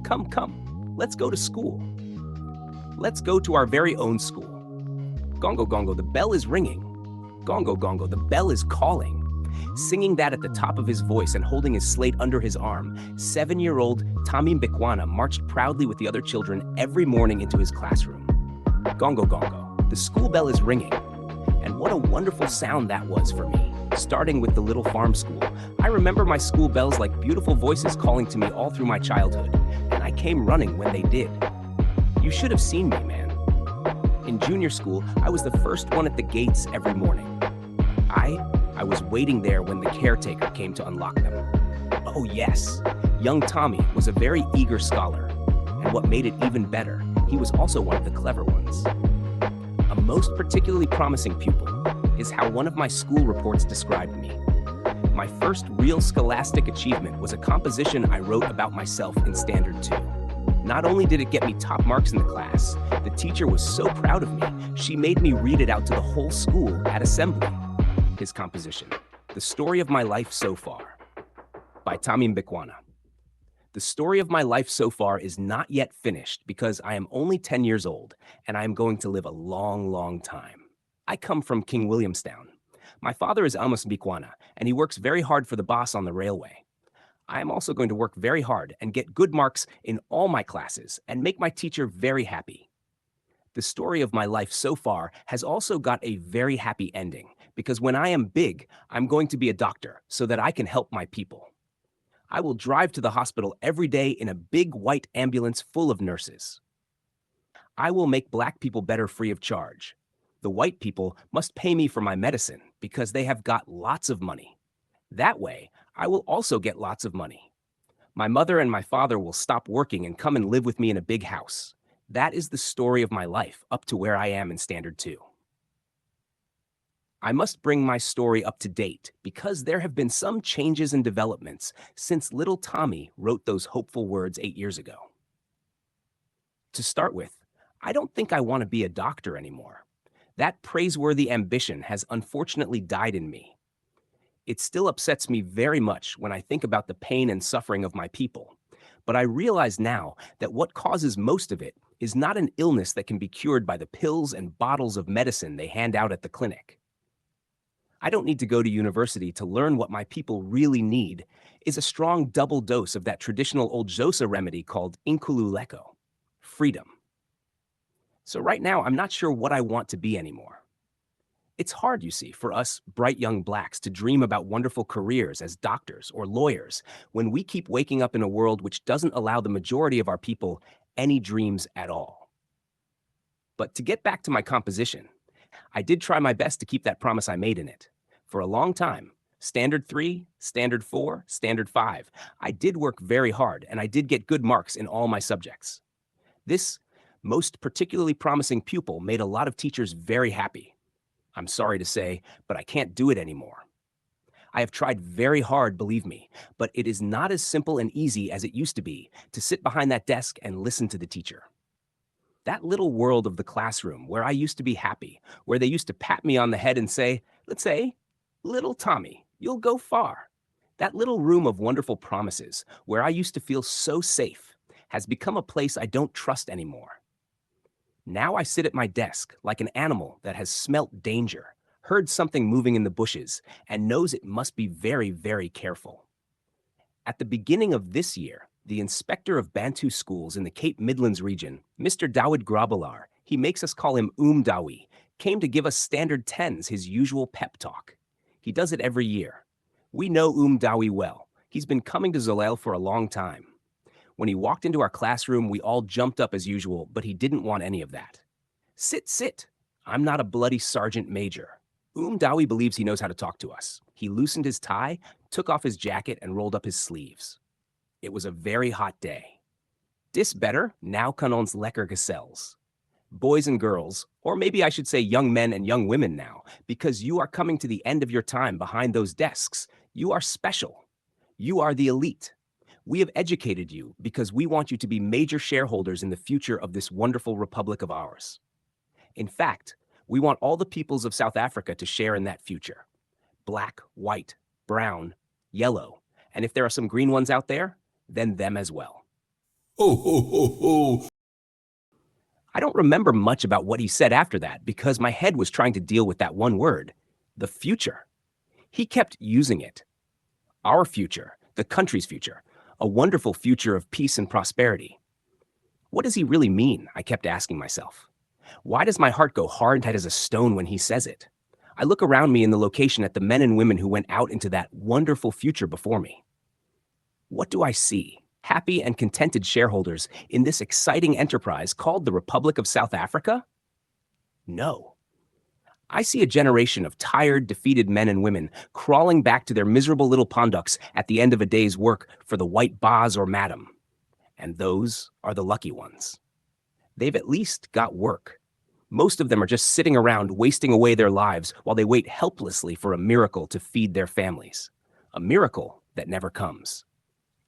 Come, come, let's go to school. Let's go to our very own school. Gongo, gongo, the bell is ringing. Gongo, gongo, the bell is calling. Singing that at the top of his voice and holding his slate under his arm, 7-year-old Thami marched proudly with the other children every morning into his classroom. Gongo, gongo, the school bell is ringing. And what a wonderful sound that was for me. Starting with the little farm school, I remember my school bells like beautiful voices calling to me all through my childhood, and I came running when they did. You should have seen me, man. In junior school, I was the first one at the gates every morning. I was waiting there when the caretaker came to unlock them. Oh yes, young Thami was a very eager scholar, and what made it even better, he was also one of the clever ones. A most particularly promising pupil is how one of my school reports described me. My first real scholastic achievement was a composition I wrote about myself in Standard 2. Not only did it get me top marks in the class, the teacher was so proud of me, she made me read it out to the whole school at assembly. His composition, The Story of My Life So Far, by Thami. The story of my life so far is not yet finished because I am only 10 years old and I am going to live a long, long time. I come from King Williamstown. My father is Amos Mbikwana, and he works very hard for the boss on the railway. I am also going to work very hard and get good marks in all my classes and make my teacher very happy. The story of my life so far has also got a very happy ending because when I am big, I'm going to be a doctor so that I can help my people. I will drive to the hospital every day in a big white ambulance full of nurses. I will make black people better free of charge. The white people must pay me for my medicine because they have got lots of money. That way, I will also get lots of money. My mother and my father will stop working and come and live with me in a big house. That is the story of my life up to where I am in Standard 2. I must bring my story up to date because there have been some changes and developments since little Thami wrote those hopeful words 8 years ago. To start with, I don't think I want to be a doctor anymore. That praiseworthy ambition has unfortunately died in me. It still upsets me very much when I think about the pain and suffering of my people, but I realize now that what causes most of it is not an illness that can be cured by the pills and bottles of medicine they hand out at the clinic. I don't need to go to university to learn what my people really need is a strong double dose of that traditional old Xhosa remedy called inkululeko, freedom. So right now, I'm not sure what I want to be anymore. It's hard, you see, for us bright young blacks to dream about wonderful careers as doctors or lawyers when we keep waking up in a world which doesn't allow the majority of our people any dreams at all. But to get back to my composition, I did try my best to keep that promise I made in it. For a long time, Standard 3, Standard 4, Standard 5, I did work very hard and I did get good marks in all my subjects. This most particularly promising pupil made a lot of teachers very happy. I'm sorry to say, but I can't do it anymore. I have tried very hard, believe me, but it is not as simple and easy as it used to be to sit behind that desk and listen to the teacher. That little world of the classroom where I used to be happy, where they used to pat me on the head and say, let's say, little Thami, you'll go far. That little room of wonderful promises where I used to feel so safe has become a place I don't trust anymore. Now I sit at my desk like an animal that has smelt danger, heard something moving in the bushes, and knows it must be very, very careful. At the beginning of this year, the inspector of Bantu schools in the Cape Midlands region, Mr. Dawid Grabalar, he makes us call him Dawi, came to give us Standard 10s his usual pep talk. He does it every year. We know Dawi well. He's been coming to Zolel for a long time. When he walked into our classroom, we all jumped up as usual, but he didn't want any of that. Sit, sit. I'm not a bloody sergeant major. Dawi believes he knows how to talk to us. He loosened his tie, took off his jacket, and rolled up his sleeves. It was a very hot day. Dis better, now kan ons lekker gesels. Boys and girls, or maybe I should say young men and young women now, because you are coming to the end of your time behind those desks. You are special. You are the elite. We have educated you because we want you to be major shareholders in the future of this wonderful republic of ours. In fact, we want all the peoples of South Africa to share in that future. Black, white, brown, yellow, and if there are some green ones out there, then them as well. Ho, ho, ho, ho. I don't remember much about what he said after that because my head was trying to deal with that one word, the future. He kept using it. Our future, the country's future, a wonderful future of peace and prosperity. What does he really mean? I kept asking myself. Why does my heart go hard as a stone when he says it? I look around me in the location at the men and women who went out into that wonderful future before me. What do I see? Happy and contented shareholders in this exciting enterprise called the Republic of South Africa? No. I see a generation of tired, defeated men and women crawling back to their miserable little ponduks at the end of a day's work for the white boss or madam. And those are the lucky ones. They've at least got work. Most of them are just sitting around wasting away their lives while they wait helplessly for a miracle to feed their families. A miracle that never comes.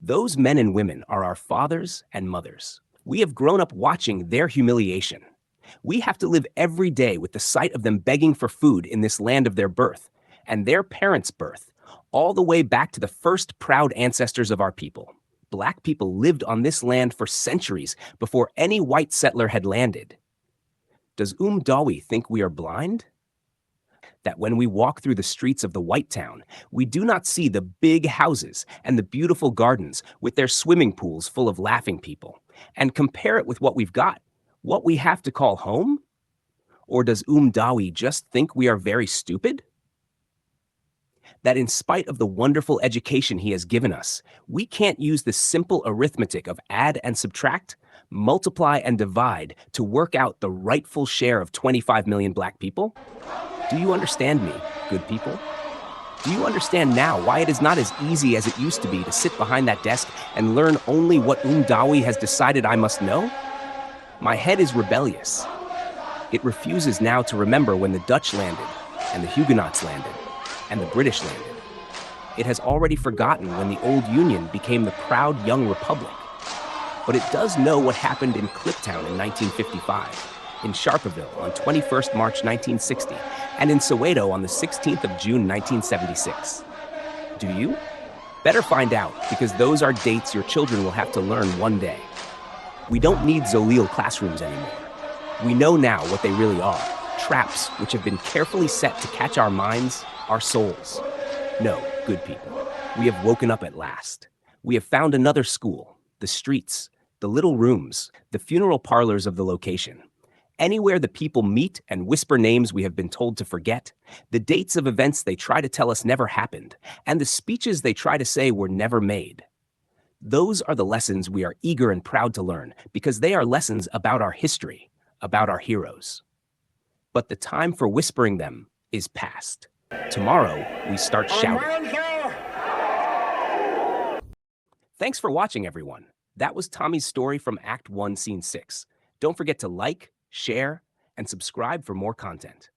Those men and women are our fathers and mothers. We have grown up watching their humiliation. We have to live every day with the sight of them begging for food in this land of their birth and their parents' birth, all the way back to the first proud ancestors of our people. Black people lived on this land for centuries before any white settler had landed. Does Dawi think we are blind? That when we walk through the streets of the White Town, we do not see the big houses and the beautiful gardens with their swimming pools full of laughing people, and compare it with what we've got, what we have to call home? Or does Dawi just think we are very stupid? That in spite of the wonderful education he has given us, we can't use the simple arithmetic of add and subtract, multiply and divide to work out the rightful share of 25 million black people? Do you understand me, good people? Do you understand now why it is not as easy as it used to be to sit behind that desk and learn only what Dawi has decided I must know? My head is rebellious. It refuses now to remember when the Dutch landed, and the Huguenots landed, and the British landed. It has already forgotten when the old Union became the proud young republic. But it does know what happened in Kliptown in 1955, in Sharpeville on 21st March 1960, and in Soweto on the 16th of June 1976. Do you? Better find out, because those are dates your children will have to learn one day. We don't need Zolil classrooms anymore. We know now what they really are, traps which have been carefully set to catch our minds, our souls. No, good people, we have woken up at last. We have found another school, the streets, the little rooms, the funeral parlors of the location. Anywhere the people meet and whisper names we have been told to forget, the dates of events they try to tell us never happened, and the speeches they try to say were never made. Those are the lessons we are eager and proud to learn because they are lessons about our history, about our heroes. But the time for whispering them is past. Tomorrow, we start shouting. Thanks for watching, everyone. That was Thami's story from Act 1, Scene 6. Don't forget to like, share, and subscribe for more content.